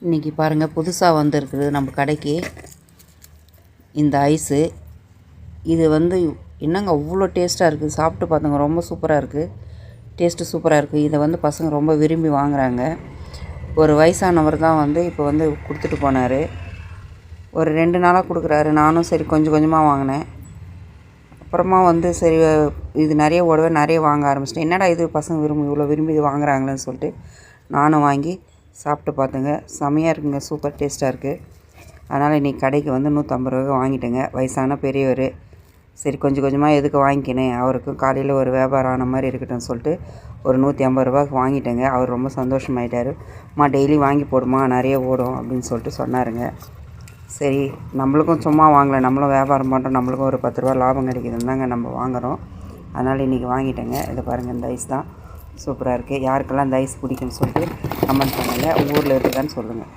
இன்றைக்கி பாருங்கள் புதுசாக வந்திருக்குது நம்ம கடைக்கு இந்த ஐஸு. இது என்னங்க அவ்வளோ டேஸ்ட்டாக இருக்குது. சாப்பிட்டு பார்த்தோங்க, ரொம்ப சூப்பராக இருக்குது. டேஸ்ட்டு சூப்பராக இருக்குது. இதை பசங்க ரொம்ப விரும்பி வாங்குகிறாங்க. ஒரு வயசானவர் தான் இப்போ கொடுத்துட்டு போனார். ஒரு 2 நாளாக கொடுக்குறாரு. நானும் சரி கொஞ்சம் கொஞ்சமாக வாங்கினேன். அப்புறமா சரி இது நிறைய வாங்க ஆரம்பிச்சிட்டேன். என்னடா இது பசங்க இவ்வளோ விரும்பி இது வாங்குறாங்களேன்னு சொல்லிட்டு நானும் வாங்கி சாப்பிட்டு பார்த்துங்க. செமையாக இருக்குங்க, சூப்பர் டேஸ்ட்டாக இருக்குது. அதனால் இன்றைக்கி கடைக்கு 150 ரூபாய்க்கு வாங்கிட்டேங்க. வயசான பெரியவர், சரி கொஞ்சம் கொஞ்சமாக எதுக்கு வாங்கிக்கினேன், அவருக்கும் காலையில் ஒரு வியாபாரம் ஆன மாதிரி இருக்கட்டும்னு சொல்லிட்டு ஒரு 150 ரூபாய்க்கு வாங்கிட்டேங்க. அவர் ரொம்ப சந்தோஷமாயிட்டார். அம்மா டெய்லி வாங்கி போடுமா, நிறைய ஓடும் அப்படின்னு சொல்லிட்டு சொன்னாருங்க. சரி நம்மளுக்கும் சும்மா வாங்கலை, நம்மளும் வியாபாரம் பண்ணுறோம், நம்மளுக்கும் ஒரு 10 ரூபா லாபம் கிடைக்குதுன்னு தாங்க நம்ம வாங்குகிறோம். அதனால் இன்றைக்கி வாங்கிட்டேங்க. இதை பாருங்கள், இந்த ஐஸ் தான் சூப்பராக இருக்குது. யாருக்கெல்லாம் இந்த ஐஸ் பிடிக்குன்னு சொல்லிட்டு கமெண்ட் பண்ணுங்கள். ஊரில் இருக்குதான்னு சொல்லுங்கள்.